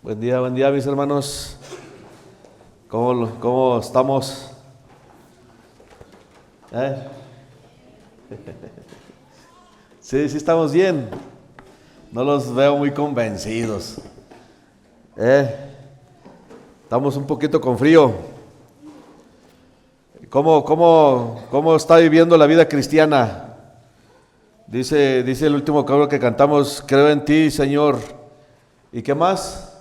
Buen día mis hermanos. ¿Cómo estamos? Sí, estamos bien. No los veo muy convencidos. Estamos un poquito con frío. ¿Cómo está viviendo la vida cristiana? Dice el último coro que cantamos: creo en ti, Señor. ¿Y qué más?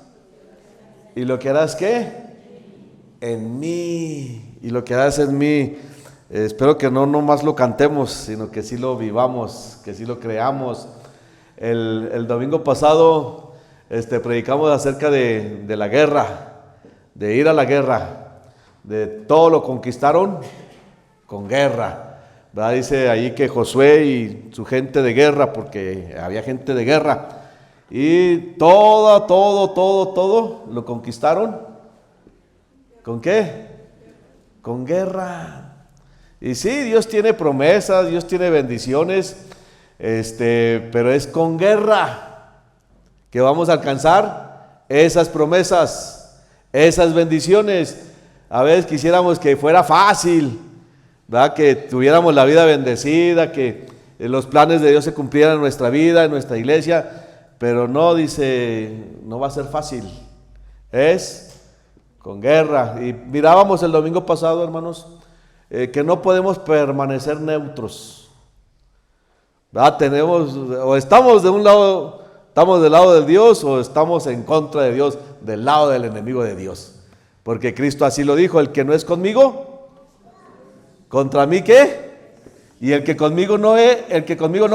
¿Y lo que harás qué? En mí. Y lo que harás en mí. Espero que no nomás lo cantemos, sino que sí lo vivamos, que sí lo creamos. El domingo pasado predicamos acerca de la guerra, de ir a la guerra, de todo lo conquistaron con guerra, ¿verdad? Dice ahí que Josué y su gente de guerra, porque había gente de guerra, y todo lo conquistaron. ¿Con qué? Con guerra. Y sí, Dios tiene promesas, Dios tiene bendiciones, pero es con guerra que vamos a alcanzar esas promesas, esas bendiciones. A veces quisiéramos que fuera fácil, ¿verdad? Que tuviéramos la vida bendecida, que los planes de Dios se cumplieran en nuestra vida, en nuestra iglesia, pero no, dice, no va a ser fácil, es con guerra. Y mirábamos el domingo pasado, hermanos, que no podemos permanecer neutros, ¿verdad? O estamos de un lado, estamos del lado de Dios, o estamos en contra de Dios, del lado del enemigo de Dios, porque Cristo así lo dijo: el que no es conmigo, ¿contra mí qué? Y el que conmigo no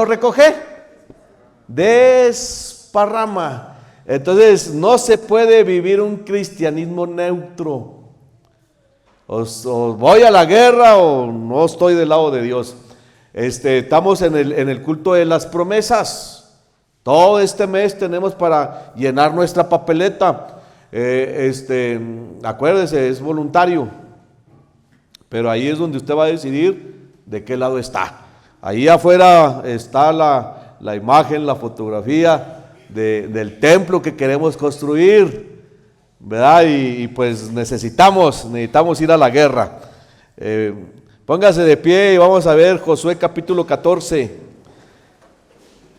recoge, desparrama. Entonces no se puede vivir un cristianismo neutro. O voy a la guerra o no estoy del lado de Dios. Estamos en el culto de las promesas. Todo este mes tenemos para llenar nuestra papeleta. Acuérdese, es voluntario, pero ahí es donde usted va a decidir de qué lado está. Ahí afuera está la imagen, la fotografía del templo que queremos construir, ¿verdad? Y pues necesitamos ir a la guerra. Póngase de pie y vamos a ver Josué capítulo 14.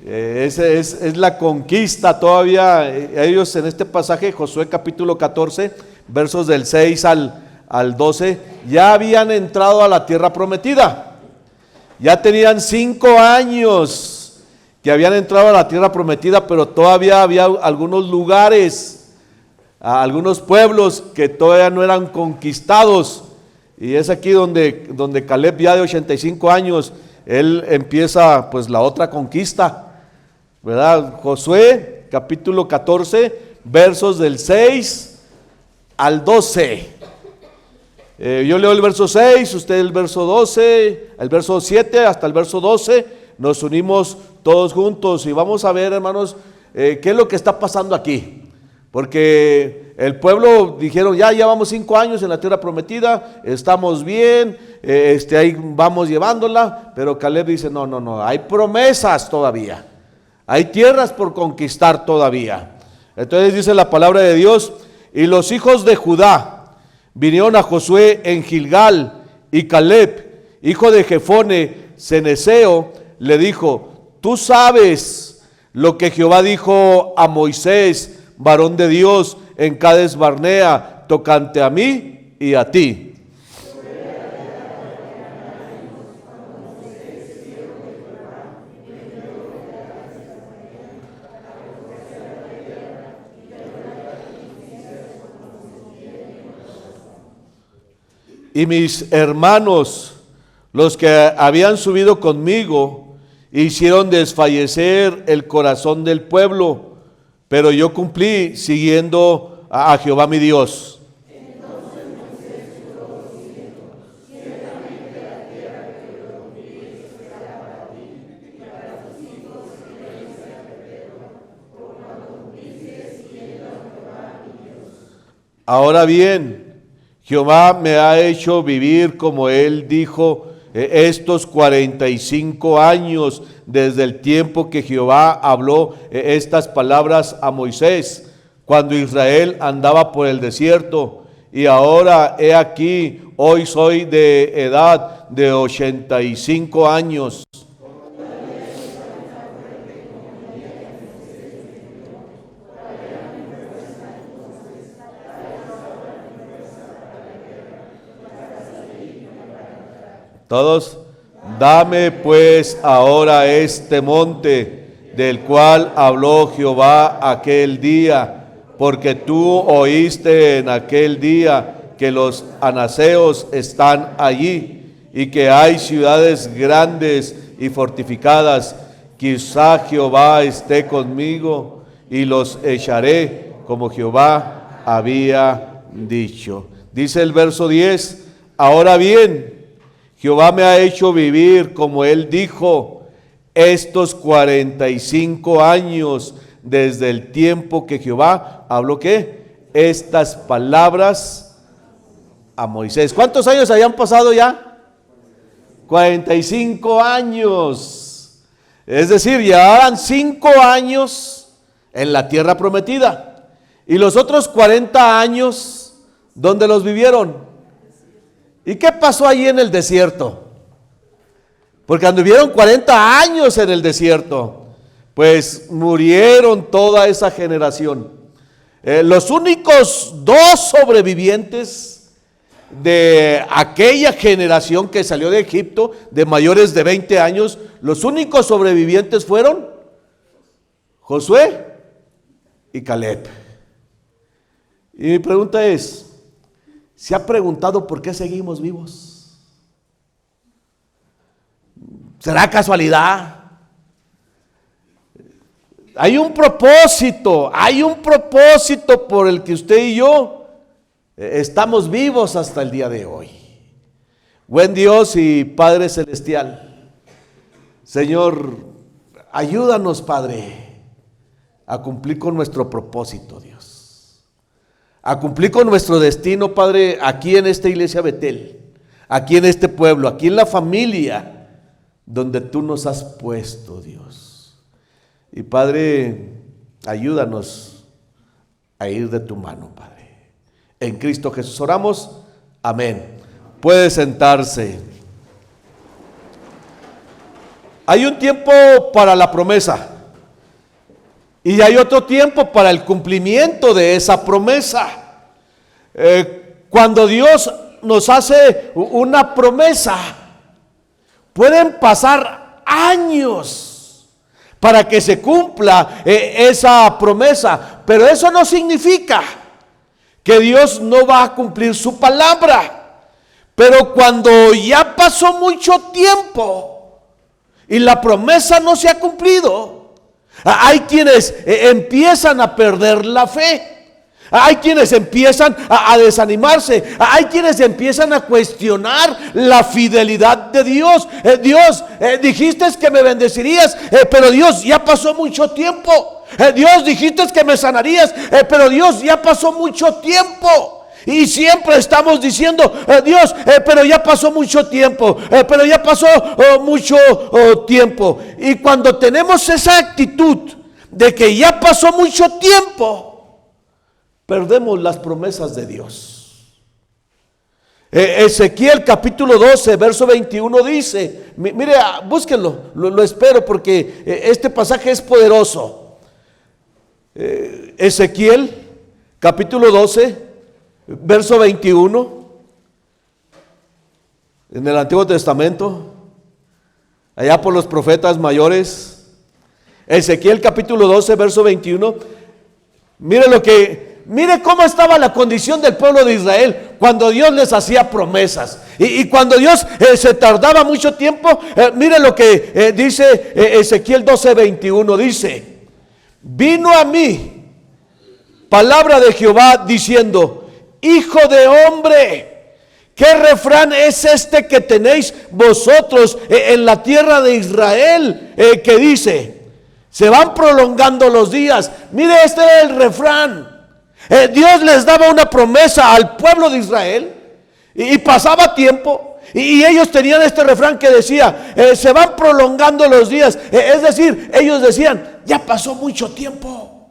Es la conquista todavía. Ellos en este pasaje, Josué capítulo 14, versos del 6 al 12, ya habían entrado a la tierra prometida. Ya tenían 5 años que habían entrado a la tierra prometida, pero todavía había algunos lugares, algunos pueblos que todavía no eran conquistados. Y es aquí donde Caleb, ya de 85 años, él empieza pues la otra conquista, ¿verdad? Josué capítulo 14, versos del 6 al 12. Yo leo el verso 6, usted el verso 12, el verso 7 hasta el verso 12. Nos unimos todos juntos y vamos a ver, hermanos, qué es lo que está pasando aquí. Porque el pueblo dijeron, ya llevamos 5 años en la tierra prometida, estamos bien, ahí vamos llevándola. Pero Caleb dice, no, hay promesas todavía, hay tierras por conquistar todavía. Entonces dice la palabra de Dios: y los hijos de Judá vinieron a Josué en Gilgal, y Caleb, hijo de Jefone ceneseo, le dijo: tú sabes lo que Jehová dijo a Moisés, varón de Dios, en Cades Barnea, tocante a mí y a ti. Y mis hermanos, los que habían subido conmigo, hicieron desfallecer el corazón del pueblo, pero yo cumplí siguiendo a Jehová mi Dios. Entonces Moisés juró diciendo: ciertamente la tierra que yo cumplí será para ti y para tus hijos herencia perpetua, por cuanto cumpliste siguiendo a Jehová mi Dios. Ahora bien, Jehová me ha hecho vivir, como él dijo, estos 45 años desde el tiempo que Jehová habló estas palabras a Moisés. cuando Israel andaba por el desierto, y ahora he aquí, hoy soy de edad de 85 años. Todos, dame pues ahora este monte del cual habló Jehová aquel día, porque tú oíste en aquel día que los anaseos están allí y que hay ciudades grandes y fortificadas. Quizá Jehová esté conmigo y los echaré como Jehová había dicho. Dice el verso 10, ahora bien, Jehová me ha hecho vivir, como él dijo, estos 45 años desde el tiempo que Jehová habló, ¿qué? Estas palabras a Moisés. ¿Cuántos años habían pasado ya? 45 años. Es decir, llevaban 5 años en la tierra prometida. Y los otros 40 años, ¿dónde los vivieron? ¿Y qué pasó allí en el desierto? Porque anduvieron 40 años en el desierto, pues murieron toda esa generación. Los únicos 2 sobrevivientes de aquella generación que salió de Egipto, de mayores de 20 años, los únicos sobrevivientes fueron Josué y Caleb. Y mi pregunta es, ¿se ha preguntado por qué seguimos vivos? ¿Será casualidad? Hay un propósito por el que usted y yo estamos vivos hasta el día de hoy. Buen Dios y Padre Celestial, Señor, ayúdanos, Padre, a cumplir con nuestro propósito, Dios. A cumplir con nuestro destino, Padre, aquí en esta iglesia Betel, aquí en este pueblo, aquí en la familia donde tú nos has puesto, Dios. Y Padre, ayúdanos a ir de tu mano, Padre. En Cristo Jesús oramos. Amén. Puede sentarse. Hay un tiempo para la promesa y hay otro tiempo para el cumplimiento de esa promesa. Cuando Dios nos hace una promesa, pueden pasar años para que se cumpla esa promesa, pero eso no significa que Dios no va a cumplir su palabra. Pero cuando ya pasó mucho tiempo y la promesa no se ha cumplido, hay quienes empiezan a perder la fe. Hay quienes empiezan a desanimarse. Hay quienes empiezan a cuestionar la fidelidad de Dios. Dios, dijiste que me bendecirías, pero Dios, ya pasó mucho tiempo. Dios, dijiste que me sanarías, pero Dios, ya pasó mucho tiempo. Y siempre estamos diciendo, Dios, pero ya pasó mucho tiempo, pero ya pasó mucho tiempo. Y cuando tenemos esa actitud de que ya pasó mucho tiempo, perdemos las promesas de Dios. Ezequiel capítulo 12, verso 21 dice, mire, búsquenlo, lo espero porque este pasaje es poderoso. Ezequiel capítulo 12, verso 21, en el Antiguo Testamento, allá por los profetas mayores. Ezequiel capítulo 12, verso 21. Mire cómo estaba la condición del pueblo de Israel cuando Dios les hacía promesas. Y cuando Dios se tardaba mucho tiempo, mire lo que dice Ezequiel 12, 21. Dice, vino a mí palabra de Jehová diciendo, hijo de hombre, ¿qué refrán es este que tenéis vosotros en la tierra de Israel? Que dice, se van prolongando los días. Mire, este es el refrán. Dios les daba una promesa al pueblo de Israel y pasaba tiempo y ellos tenían este refrán que decía, se van prolongando los días. Es decir, ellos decían, ya pasó mucho tiempo.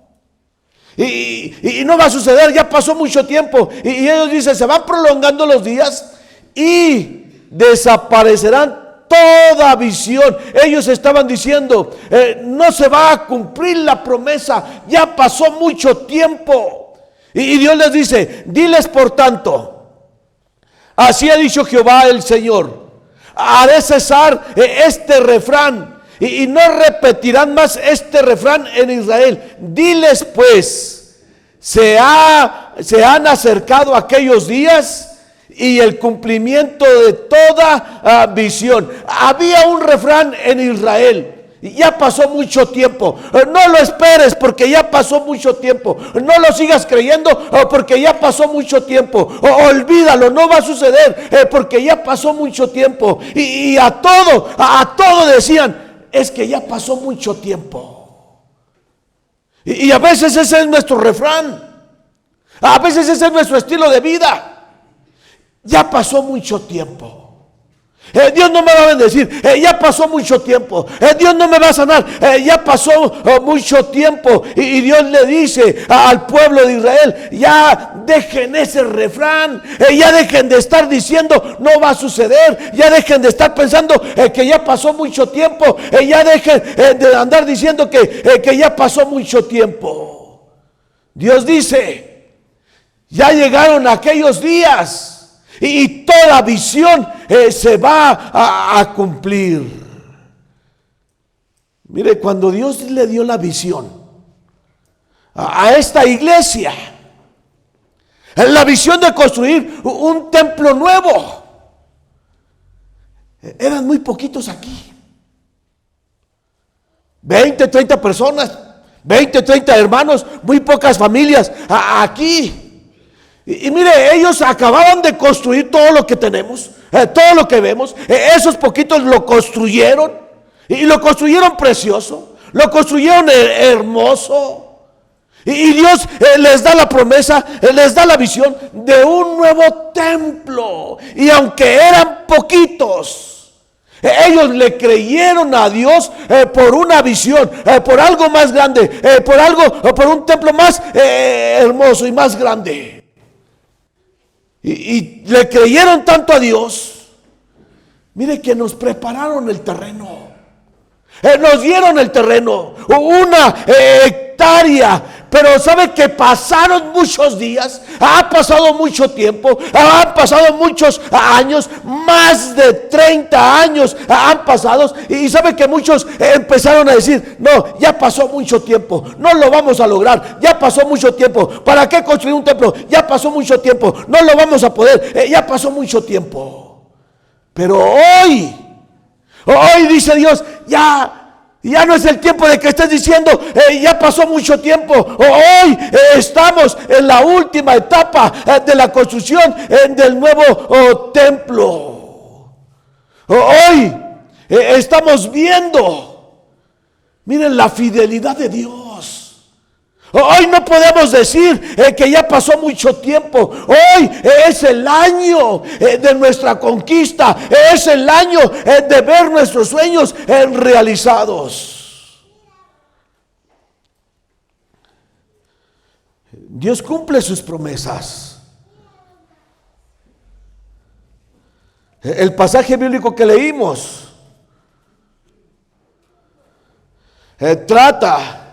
y no va a suceder, ya pasó mucho tiempo. Y ellos dicen, se van prolongando los días y desaparecerán toda visión. Ellos estaban diciendo, no se va a cumplir la promesa, ya pasó mucho tiempo. Y Dios les dice, diles por tanto, así ha dicho Jehová el Señor, haré cesar este refrán y no repetirán más este refrán en Israel. Diles pues, se han acercado aquellos días y el cumplimiento de toda visión. Había un refrán en Israel. Ya pasó mucho tiempo. No lo esperes porque ya pasó mucho tiempo. No lo sigas creyendo porque ya pasó mucho tiempo. Olvídalo, no va a suceder porque ya pasó mucho tiempo. Y a todo decían, es que ya pasó mucho tiempo. Y a veces ese es nuestro refrán. A veces ese es nuestro estilo de vida. Ya pasó mucho tiempo. Dios no me va a bendecir. Ya pasó mucho tiempo. Dios no me va a sanar. Ya pasó mucho tiempo. Y Dios le dice al pueblo de Israel, ya dejen ese refrán. Ya dejen de estar diciendo no va a suceder. Ya dejen de estar pensando que ya pasó mucho tiempo. Ya dejen de andar diciendo que ya pasó mucho tiempo. Dios dice, ya llegaron aquellos días y toda visión se va a cumplir. Mire, cuando Dios le dio la visión a esta iglesia, la visión de construir un templo nuevo, eran muy poquitos aquí. 20, 30 personas, 20, 30 hermanos, muy pocas familias aquí. Y mire, ellos acababan de construir todo lo que tenemos, todo lo que vemos. Esos poquitos lo construyeron y lo construyeron precioso, lo construyeron hermoso. Y Dios les da la promesa, les da la visión de un nuevo templo. Y aunque eran poquitos, ellos le creyeron a Dios por una visión, por algo más grande, por un templo más hermoso y más grande. Y le creyeron tanto a Dios. Mire que nos prepararon el terreno. Nos dieron el terreno, una hectárea. Pero sabe que pasaron muchos días, ha pasado mucho tiempo, han pasado muchos años, más de 30 años han pasado. Y sabe que muchos empezaron a decir, no, ya pasó mucho tiempo, no lo vamos a lograr, ya pasó mucho tiempo. ¿Para qué construir un templo? Ya pasó mucho tiempo, no lo vamos a poder, ya pasó mucho tiempo. Pero hoy dice Dios, ya no es el tiempo de que estés diciendo, ya pasó mucho tiempo. Hoy estamos en la última etapa de la construcción del nuevo templo. Hoy estamos viendo, miren la fidelidad de Dios. Hoy no podemos decir que ya pasó mucho tiempo. Hoy es el año de nuestra conquista. Es el año de ver nuestros sueños realizados. Dios cumple sus promesas. El pasaje bíblico que leímos trata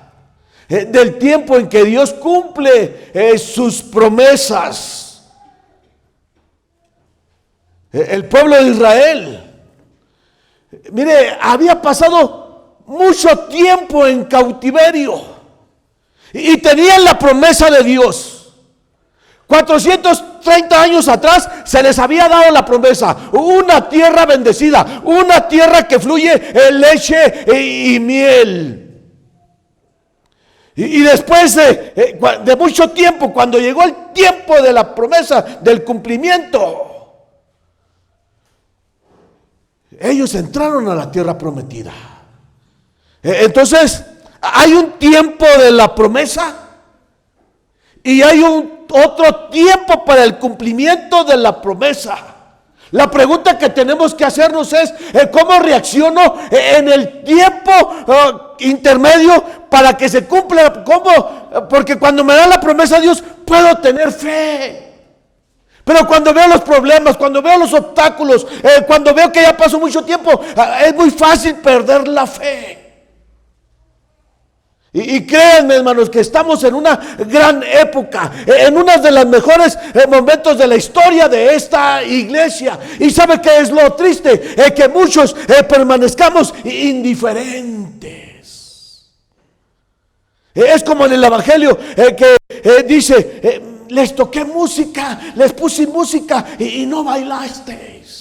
del tiempo en que Dios cumple sus promesas. El pueblo de Israel, mire, había pasado mucho tiempo en cautiverio y tenían la promesa de Dios. 430 años atrás se les había dado la promesa, una tierra bendecida, una tierra que fluye leche y miel. Y después de mucho tiempo, cuando llegó el tiempo de la promesa, del cumplimiento, ellos entraron a la tierra prometida. Entonces, hay un tiempo de la promesa y hay otro tiempo para el cumplimiento de la promesa. La pregunta que tenemos que hacernos es, ¿cómo reacciono en el tiempo intermedio para que se cumpla. ¿Cómo? Porque cuando me da la promesa Dios, puedo tener fe. Pero cuando veo los problemas, cuando veo los obstáculos, cuando veo que ya pasó mucho tiempo, es muy fácil perder la fe. Y créanme, hermanos, que estamos en una gran época, en uno de los mejores momentos de la historia de esta iglesia. Y ¿sabe qué es lo triste? Que muchos permanezcamos indiferentes. Es como en el Evangelio que dice, les toqué música, les puse música y no bailasteis.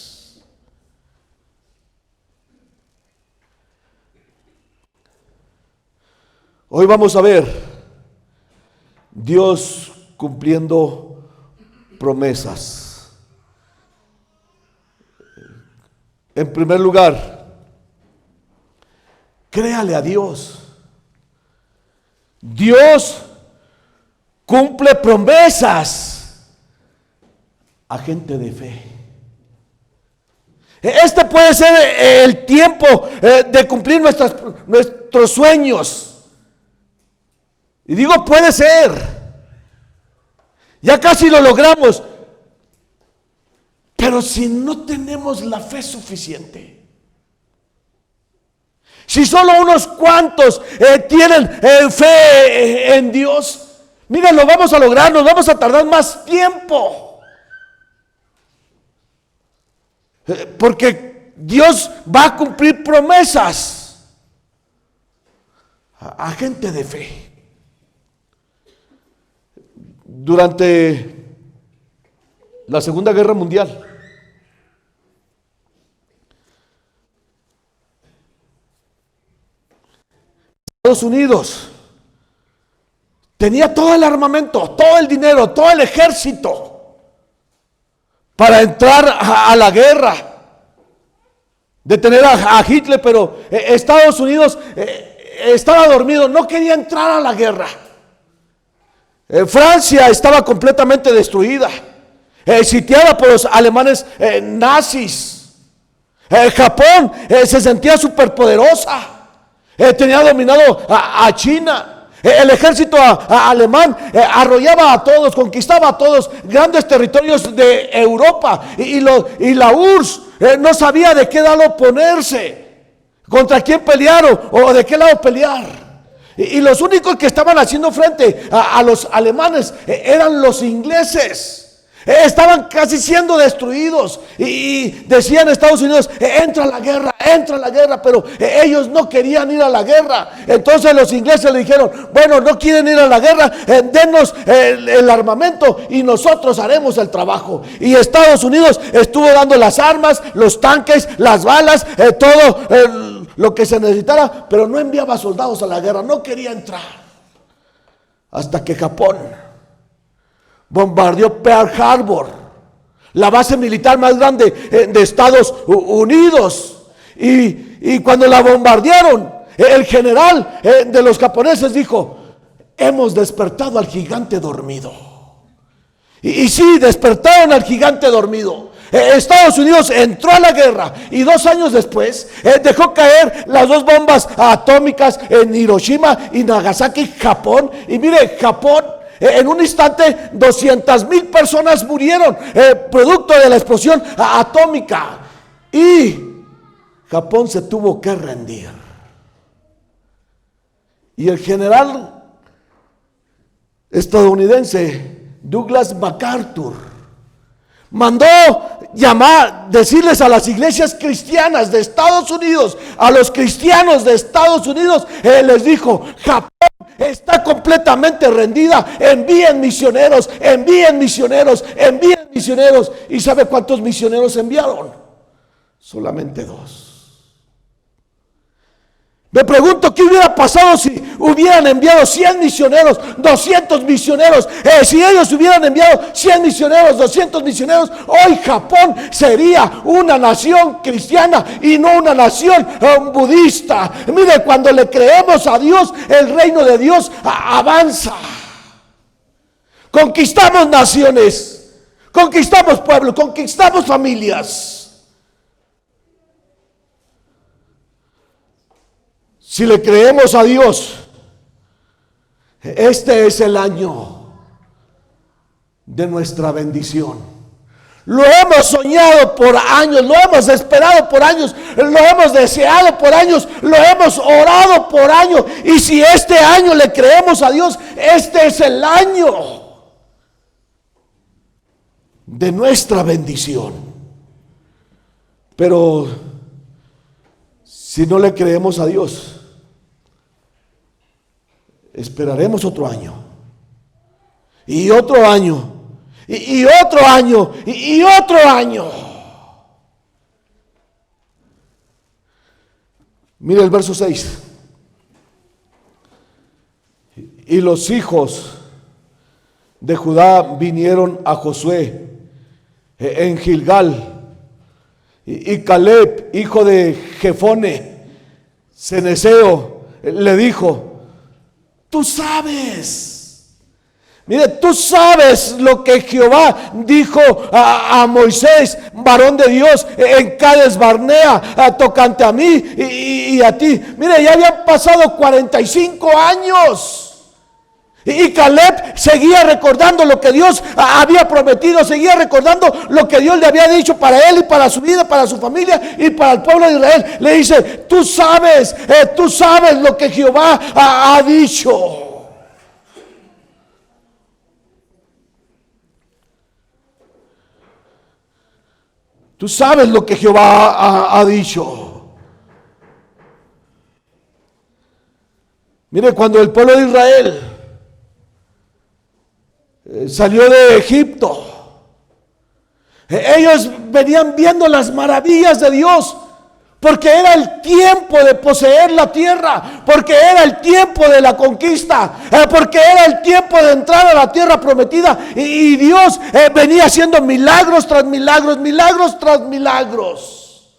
Hoy vamos a ver Dios cumpliendo promesas. En primer lugar, créale a Dios. Dios cumple promesas a gente de fe. Este puede ser el tiempo de cumplir nuestros sueños. Y digo puede ser. Ya casi lo logramos. Pero si no tenemos la fe suficiente, si solo unos cuantos tienen fe en Dios, mira, lo vamos a lograr, nos vamos a tardar más tiempo. Porque Dios va a cumplir promesas a gente de fe. Durante la Segunda Guerra Mundial, Estados Unidos tenía todo el armamento, todo el dinero, todo el ejército para entrar a la guerra, detener a Hitler, pero Estados Unidos estaba dormido, no quería entrar a la guerra. Francia estaba completamente destruida, sitiada por los alemanes nazis. Japón se sentía superpoderosa, tenía dominado a China. El ejército alemán arrollaba a todos, conquistaba a todos, grandes territorios de Europa. Y la URSS no sabía de qué lado ponerse, contra quién pelear o de qué lado pelear. Y los únicos que estaban haciendo frente a los alemanes eran los ingleses. Estaban casi siendo destruidos. Y decían Estados Unidos, entra a la guerra, pero ellos no querían ir a la guerra. Entonces los ingleses le dijeron, bueno, no quieren ir a la guerra, denos el armamento y nosotros haremos el trabajo. Y Estados Unidos estuvo dando las armas, los tanques, las balas, todo lo que se necesitara, pero no enviaba soldados a la guerra, no quería entrar. Hasta que Japón bombardeó Pearl Harbor, la base militar más grande de Estados Unidos. Y cuando la bombardearon, el general de los japoneses dijo, hemos despertado al gigante dormido. Y sí, despertaron al gigante dormido. Estados Unidos entró a la guerra y 2 años después dejó caer las 2 bombas atómicas en Hiroshima y Nagasaki, Japón. Y mire, Japón, en un instante 200,000 personas murieron producto de la explosión atómica. Y Japón se tuvo que rendir. Y el general estadounidense Douglas MacArthur mandó decirles a las iglesias cristianas de Estados Unidos, a los cristianos de Estados Unidos, les dijo, Japón está completamente rendida, envíen misioneros, envíen misioneros, envíen misioneros. ¿Y sabe cuántos misioneros enviaron? Solamente 2. Me pregunto qué hubiera pasado si hubieran enviado 100 misioneros, 200 misioneros. Si ellos hubieran enviado 100 misioneros, 200 misioneros, hoy Japón sería una nación cristiana y no una nación budista. Mire, cuando le creemos a Dios, el reino de Dios avanza. Conquistamos naciones, conquistamos pueblos, conquistamos familias. Si le creemos a Dios, este es el año de nuestra bendición. Lo hemos soñado por años, lo hemos esperado por años, lo hemos deseado por años, lo hemos orado por años. Y si este año le creemos a Dios, este es el año de nuestra bendición. Pero si no le creemos a Dios, esperaremos otro año y otro año y otro año y otro año. Mire el verso 6. Y los hijos de Judá vinieron a Josué en Gilgal, y Caleb, hijo de Jefone, ceneseo, le dijo: tú sabes. Mire, tú sabes lo que Jehová dijo a Moisés, varón de Dios, en Cades Barnea, tocante a mí y a ti. Mire, ya habían pasado 45 años. Y Caleb seguía recordando lo que Dios había prometido, seguía recordando lo que Dios le había dicho para él y para su vida, para su familia y para el pueblo de Israel. Le dice: tú sabes lo que Jehová ha dicho. Tú sabes lo que Jehová ha dicho. Mire, cuando el pueblo de Israel salió de Egipto, ellos venían viendo las maravillas de Dios, porque era el tiempo de poseer la tierra, porque era el tiempo de la conquista, porque era el tiempo de entrar a la tierra prometida, y Dios venía haciendo milagros tras milagros, milagros tras milagros.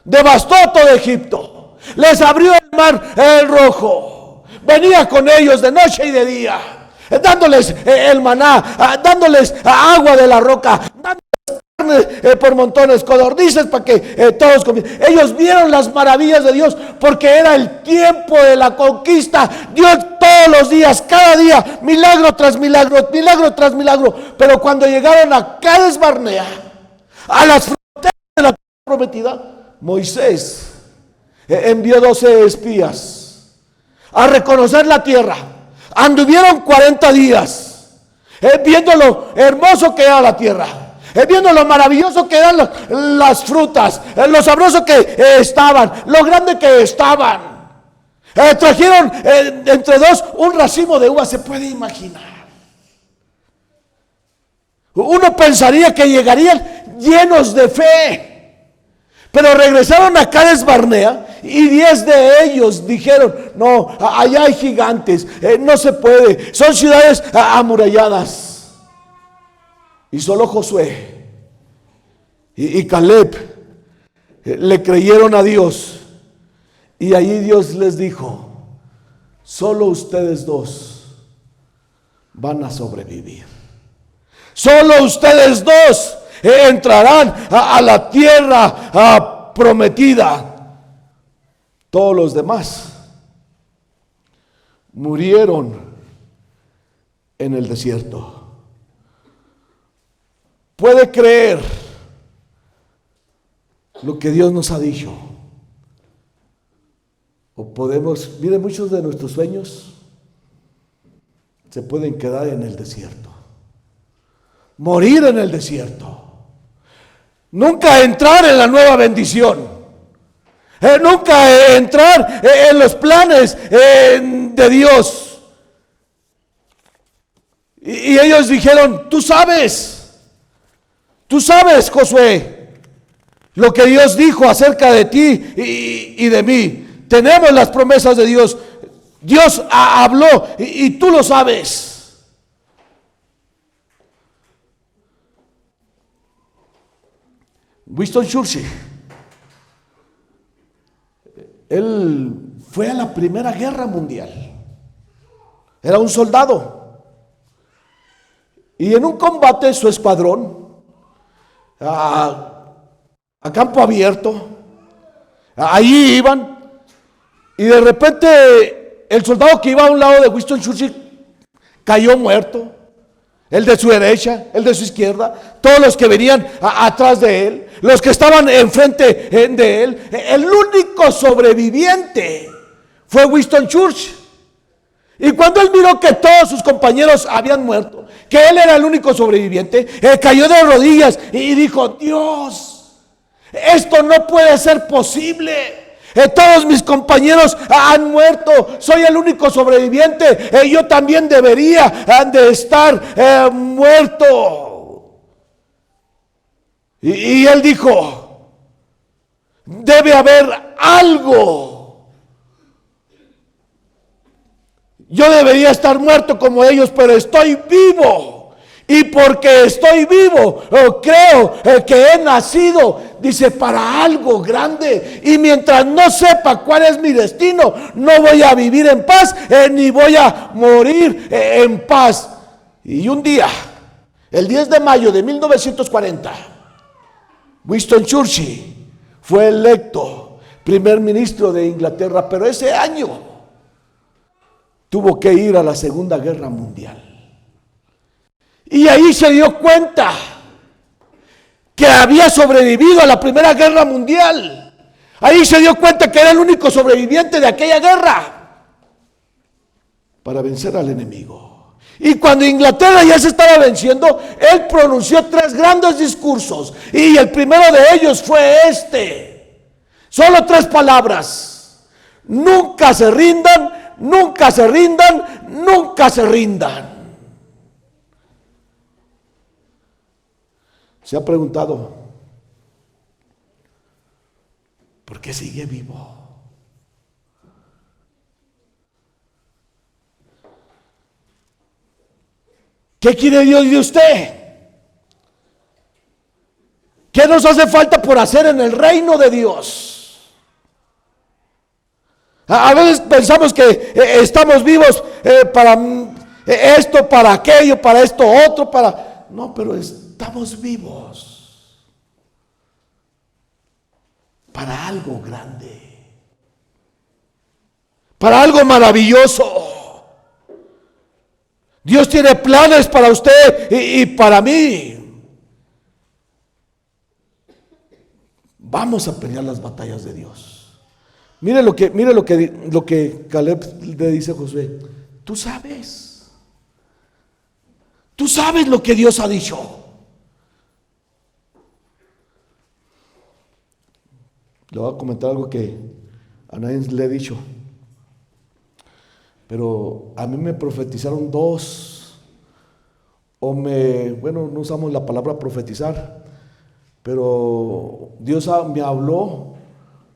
Devastó todo Egipto, les abrió el mar rojo, venía con ellos de noche y de día, dándoles el maná, dándoles agua de la roca, dándoles por montones, codornices para que todos comieran. Ellos vieron las maravillas de Dios, porque era el tiempo de la conquista. Dios todos los días, cada día, milagro tras milagro, milagro tras milagro. Pero cuando llegaron a Cades Barnea, a las fronteras de la tierra prometida, Moisés envió 12 espías a reconocer la tierra. Anduvieron 40 días viendo lo hermoso que era la tierra, viendo lo maravilloso que eran las frutas, lo sabroso que estaban, lo grande que estaban. Trajeron entre dos un racimo de uvas. Se puede imaginar. Uno pensaría que llegarían llenos de fe. Pero regresaron a Cades Barnea y 10 de ellos dijeron: no, allá hay gigantes, no se puede, son ciudades amuralladas. Y solo Josué y Caleb le creyeron a Dios. Y allí Dios les dijo: solo ustedes dos van a sobrevivir. Solo ustedes dos entrarán a la tierra prometida. Todos los demás murieron en el desierto. ¿Puede creer lo que Dios nos ha dicho? O podemos, mire, muchos de nuestros sueños se pueden quedar en el desierto, morir en el desierto, nunca entrar en la nueva bendición, nunca entrar en los planes de Dios. Y ellos dijeron: tú sabes, Josué, lo que Dios dijo acerca de ti y de mí. Tenemos las promesas de Dios. Dios habló y tú lo sabes. Winston Churchill, él fue a la Primera Guerra Mundial. Era un soldado. Y en un combate, su escuadrón, a campo abierto, allí iban, Y de repente el soldado que iba a un lado de Winston Churchill cayó muerto. El de su derecha, el de su izquierda, todos los que venían atrás de él, los que estaban enfrente de él. El único sobreviviente fue Winston Churchill. Y cuando él miró que todos sus compañeros habían muerto, que él era el único sobreviviente, cayó de rodillas y dijo: Dios, esto no puede ser posible. Todos mis compañeros han muerto, soy el único sobreviviente, yo también debería de estar muerto. Y él dijo: debe haber algo. Yo debería estar muerto como ellos, pero estoy vivo. Y porque estoy vivo, creo que he nacido, dice, para algo grande. Y mientras no sepa cuál es mi destino, no voy a vivir en paz, ni voy a morir en paz. Y un día, el 10 de mayo de 1940, Winston Churchill fue electo primer ministro de Inglaterra, pero ese año tuvo que ir a la Segunda Guerra Mundial. Y ahí se dio cuenta que había sobrevivido a la Primera Guerra Mundial. Ahí se dio cuenta que era el único sobreviviente de aquella guerra para vencer al enemigo. Y cuando Inglaterra ya se estaba venciendo, él pronunció 3 grandes discursos. Y el primero de ellos fue este. Solo 3 palabras: nunca se rindan, nunca se rindan, nunca se rindan. ¿Se ha preguntado por qué sigue vivo? ¿Qué quiere Dios de usted? ¿Qué nos hace falta por hacer en el reino de Dios? A veces pensamos que estamos vivos para esto, para aquello, para esto otro, para... No, pero estamos vivos para algo grande, para algo maravilloso. Dios tiene planes para usted y para mí. Vamos a pelear las batallas de Dios. Mire lo que Caleb le dice a Josué: tú sabes lo que Dios ha dicho. Le voy a comentar algo que a nadie le he dicho, pero a mí me profetizaron 2, bueno, no usamos la palabra profetizar, pero Dios me habló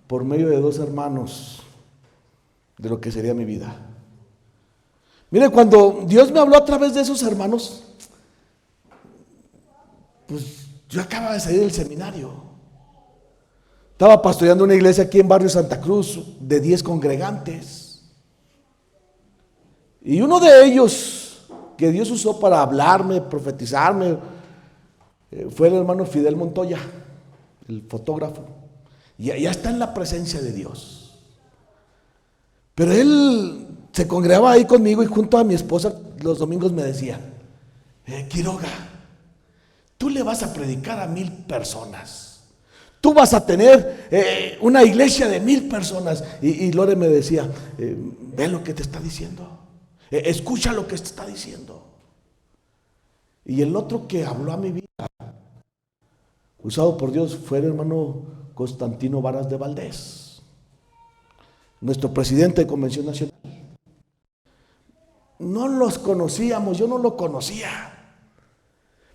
por medio de 2 hermanos de lo que sería mi vida. Mire, cuando Dios me habló a través de esos hermanos, pues yo acababa de salir del seminario. Estaba pastoreando una iglesia aquí en Barrio Santa Cruz de 10 congregantes. Y uno de ellos que Dios usó para hablarme, profetizarme, fue el hermano Fidel Montoya, el fotógrafo. Y allá está en la presencia de Dios. Pero él se congregaba ahí conmigo y junto a mi esposa los domingos me decía: Quiroga, tú le vas a predicar a 1000 personas. Tú vas a tener una iglesia de 1000 personas. Y Lore me decía: ve lo que te está diciendo, escucha lo que te está diciendo. Y el otro que habló a mi vida, usado por Dios, fue el hermano Constantino Varas de Valdés, nuestro presidente de Convención Nacional. No los conocíamos, yo no lo conocía.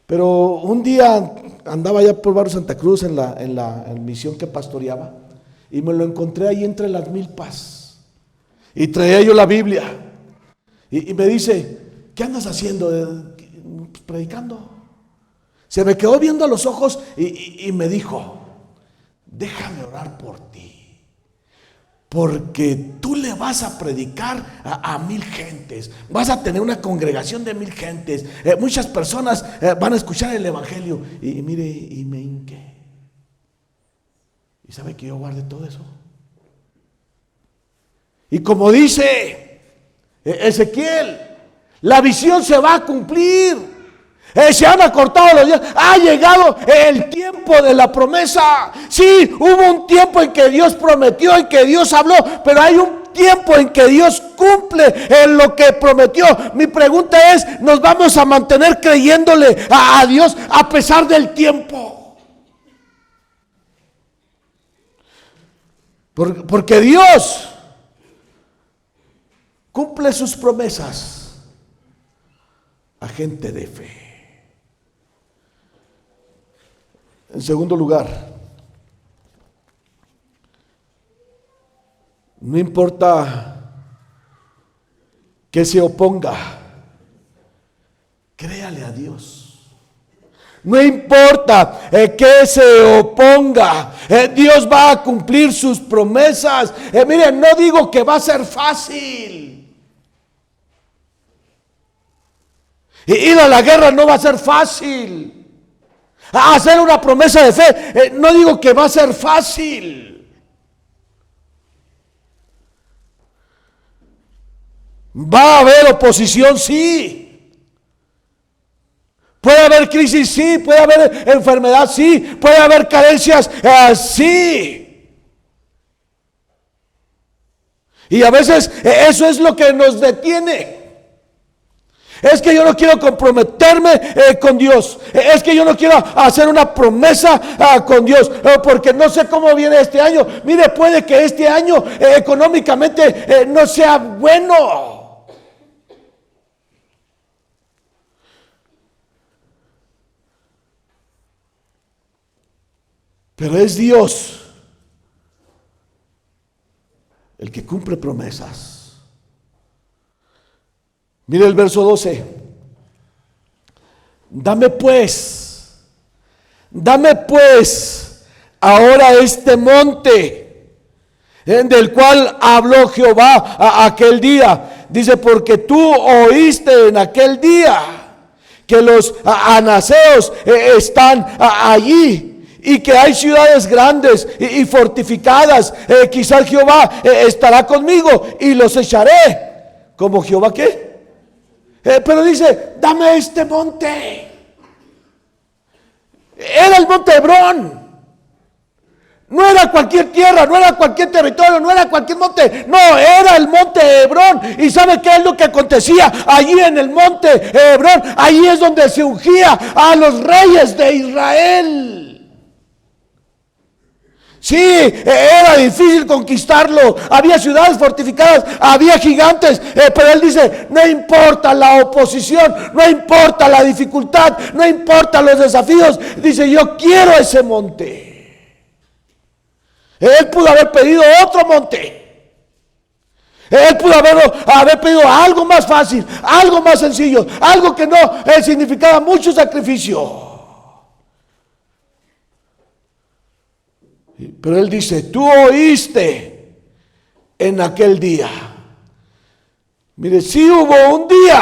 Pero un día andaba allá por Barrio Santa Cruz en la misión que pastoreaba, y me lo encontré ahí entre las milpas, y traía yo la Biblia, y me dice: ¿qué andas haciendo? Pues predicando. Se me quedó viendo a los ojos y me dijo: déjame orar por ti, porque tú le vas a predicar a 1000 gentes, vas a tener una congregación de 1000 gentes, muchas personas van a escuchar el evangelio. Y mire, y me hinqué. ¿Y sabe que yo guardé todo eso? Y como dice Ezequiel, la visión se va a cumplir. Se han acortado los días. Ha llegado el tiempo de la promesa. Sí, hubo un tiempo en que Dios prometió y que Dios habló, pero hay un tiempo en que Dios cumple en lo que prometió. Mi pregunta es, ¿nos vamos a mantener creyéndole a Dios a pesar del tiempo? Porque Dios cumple sus promesas a gente de fe. En segundo lugar, no importa que se oponga, créale a Dios. No importa que se oponga, Dios va a cumplir sus promesas. Miren, no digo que va a ser fácil. Ir a la guerra no va a ser fácil. Hacer una promesa de fe, no digo que va a ser fácil. Va a haber oposición, sí. Puede haber crisis, sí. Puede haber enfermedad, sí. Puede haber carencias, sí. Y a veces eso es lo que nos detiene. Es que yo no quiero comprometerme con Dios. Es que yo no quiero hacer una promesa con Dios, porque no sé cómo viene este año. Mire, puede que este año económicamente no sea bueno. Pero es Dios el que cumple promesas. Mire el verso 12. Dame pues ahora este monte del cual habló Jehová aquel día. Dice, porque tú oíste en aquel día que los anaseos están allí y que hay ciudades grandes y fortificadas. Quizás Jehová estará conmigo y los echaré. ¿Como Jehová qué? Pero dice, dame este monte. Era el monte Hebrón. No era cualquier tierra, no era cualquier territorio, no era cualquier monte. No, era el monte Hebrón. ¿Y sabe qué es lo que acontecía allí en el monte Hebrón? Allí es donde se ungía a los reyes de Israel. Sí, era difícil conquistarlo. Había ciudades fortificadas, había gigantes, pero él dice, no importa la oposición, no importa la dificultad, no importa los desafíos. Dice, yo quiero ese monte. Él pudo haber pedido otro monte. Él pudo haber pedido algo más fácil, algo más sencillo, algo que no significaba mucho sacrificio. Pero él dice, tú oíste en aquel día. Mire, sí hubo un día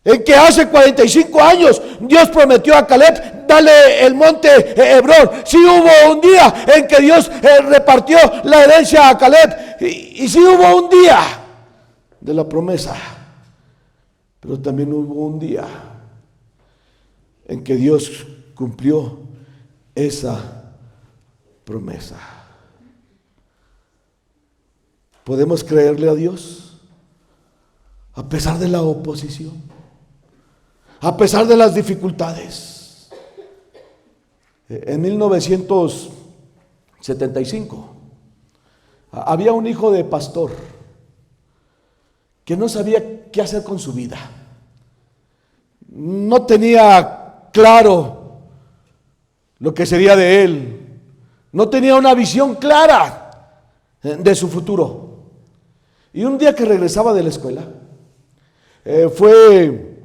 en que hace 45 años Dios prometió a Caleb, dale el monte Hebrón. Sí hubo un día en que Dios repartió la herencia a Caleb. Y sí hubo un día de la promesa. Pero también hubo un día en que Dios cumplió esa promesa. ¿Podemos creerle a Dios a pesar de la oposición, a pesar de las dificultades? En 1975 había un hijo de pastor que no sabía qué hacer con su vida. No tenía claro lo que sería de él. No tenía una visión clara de su futuro. Y un día que regresaba de la escuela, fue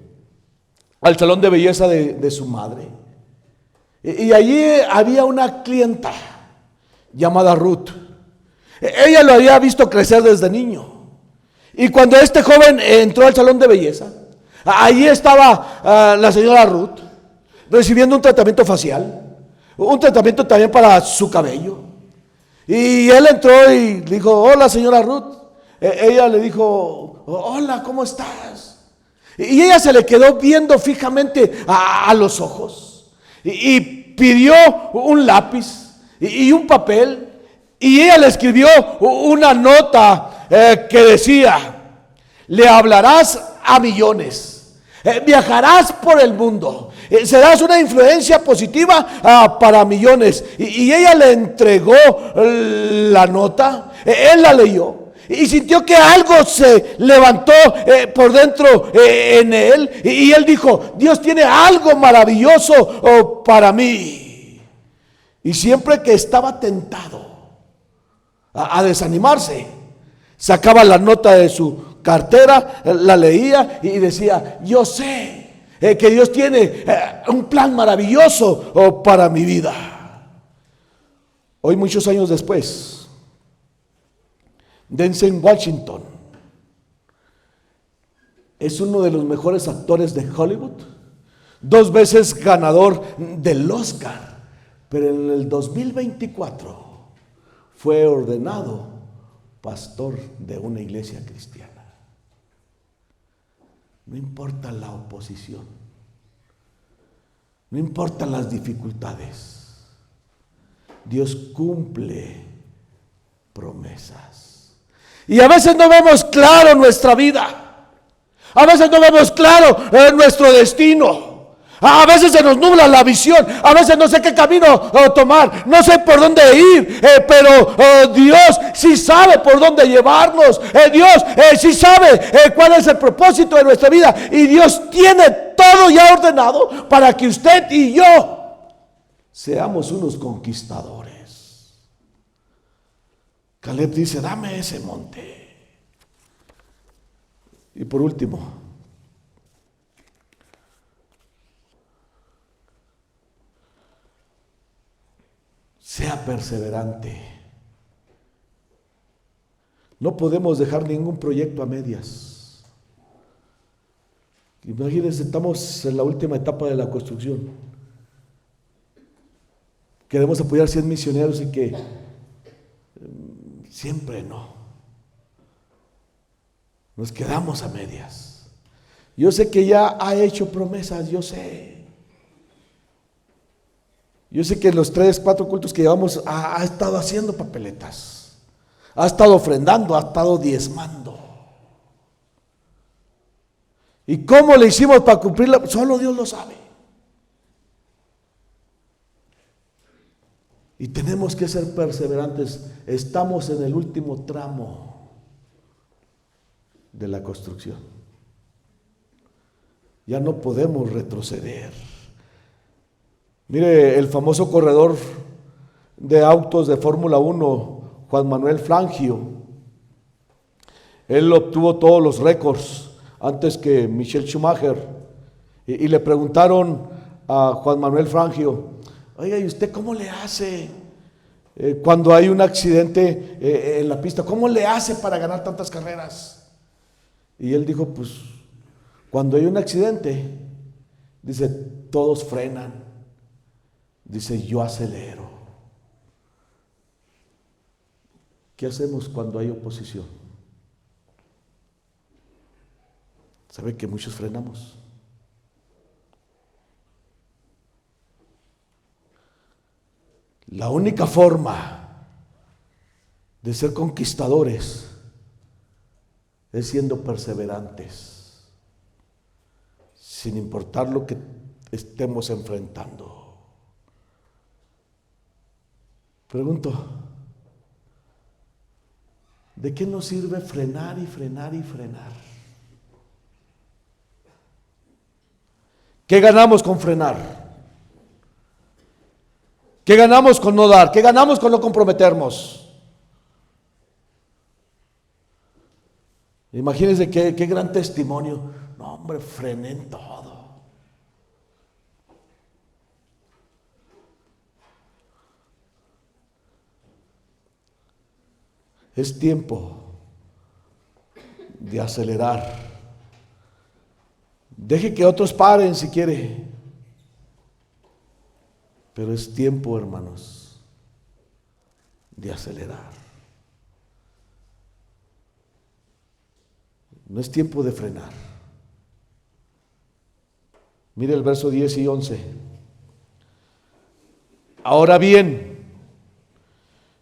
al salón de belleza de su madre. Y allí había una clienta llamada Ruth. Ella lo había visto crecer desde niño. Y cuando este joven entró al salón de belleza, allí estaba la señora Ruth recibiendo un tratamiento facial, un tratamiento también para su cabello. Y él entró y dijo, hola señora Ruth. Ella le dijo, hola, ¿cómo estás? Y ella se le quedó viendo fijamente a los ojos. Y pidió un lápiz y un papel. Y ella le escribió una nota que decía, le hablarás a millones, viajarás por el mundo, serás una influencia positiva para millones. Y ella le entregó la nota, él la leyó. Y sintió que algo se levantó por dentro en él. Y él dijo, Dios tiene algo maravilloso para mí. Y siempre que estaba tentado a desanimarse, sacaba la nota de su cartera, la leía y decía, yo sé que Dios tiene un plan maravilloso para mi vida. Hoy, muchos años después, Denzel Washington es uno de los mejores actores de Hollywood, 2 veces ganador del Oscar, pero en el 2024 fue ordenado pastor de una iglesia cristiana. No importa la oposición, no importan las dificultades, Dios cumple promesas. Y a veces no vemos claro nuestra vida, a veces no vemos claro nuestro destino. A veces se nos nubla la visión, a veces no sé qué camino tomar, no sé por dónde ir, pero Dios sí sabe por dónde llevarnos. Dios sí sabe cuál es el propósito de nuestra vida, y Dios tiene todo ya ordenado para que usted y yo seamos unos conquistadores. Caleb dice, dame ese monte. Y por último, sea perseverante. No podemos dejar ningún proyecto a medias. Imagínense, estamos en la última etapa de la construcción. Queremos apoyar 100 misioneros y que siempre no. Nos quedamos a medias. Yo sé que ya ha hecho promesas, yo sé. Yo sé que en los 3, 4 cultos que llevamos ha estado haciendo papeletas, ha estado ofrendando, ha estado diezmando. ¿Y cómo le hicimos para cumplirla? Solo Dios lo sabe. Y tenemos que ser perseverantes. Estamos en el último tramo de la construcción. Ya no podemos retroceder. Mire, el famoso corredor de autos de Fórmula 1, Juan Manuel Fangio, él obtuvo todos los récords antes que Michael Schumacher. Y le preguntaron a Juan Manuel Fangio, oiga, ¿y usted cómo le hace cuando hay un accidente en la pista? ¿Cómo le hace para ganar tantas carreras? Y él dijo, pues, cuando hay un accidente, dice, todos frenan. Dice, yo acelero. ¿Qué hacemos cuando hay oposición? ¿Sabe que muchos frenamos? La única forma de ser conquistadores es siendo perseverantes, sin importar lo que estemos enfrentando. Pregunto, ¿de qué nos sirve frenar y frenar y frenar? ¿Qué ganamos con frenar? ¿Qué ganamos con no dar? ¿Qué ganamos con no comprometernos? Imagínense qué gran testimonio. No, hombre, frené en todo. Es tiempo de acelerar. Deje que otros paren si quiere. Pero es tiempo, hermanos, de acelerar. No es tiempo de frenar. Mire el verso 10 y 11. Ahora bien,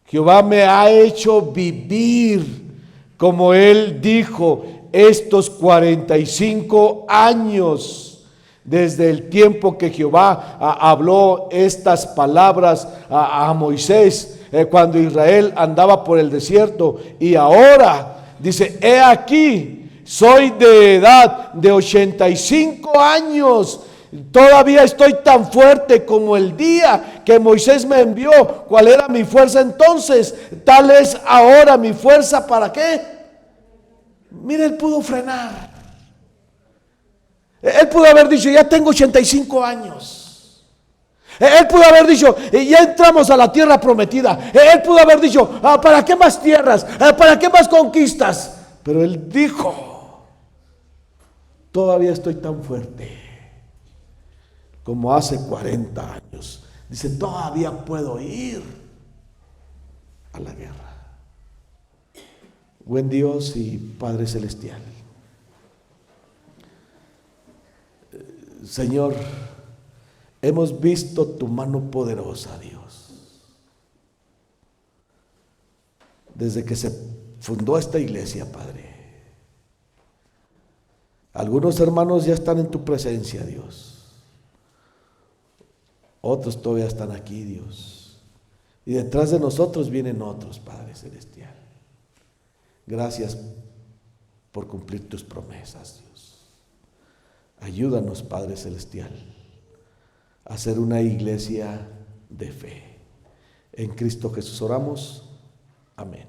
Jehová me ha hecho vivir, como él dijo, estos 45 años, desde el tiempo que Jehová habló estas palabras a Moisés, cuando Israel andaba por el desierto. Y ahora dice, he aquí, soy de edad de 85 años. Todavía estoy tan fuerte como el día que Moisés me envió. ¿Cuál era mi fuerza entonces? Tal es ahora mi fuerza. ¿Para qué? Mire, él pudo frenar. Él pudo haber dicho, ya tengo 85 años. Él pudo haber dicho, ya entramos a la tierra prometida. Él pudo haber dicho, ¿para qué más tierras? ¿Para qué más conquistas? Pero él dijo, todavía estoy tan fuerte como hace 40 años. Dice, todavía puedo ir a la guerra. Buen Dios y Padre Celestial, Señor, hemos visto tu mano poderosa, Dios, desde que se fundó esta iglesia, Padre. Algunos hermanos ya están en tu presencia, Dios. Otros todavía están aquí, Dios. Y detrás de nosotros vienen otros, Padre Celestial. Gracias por cumplir tus promesas, Dios. Ayúdanos, Padre Celestial, a ser una iglesia de fe. En Cristo Jesús oramos. Amén.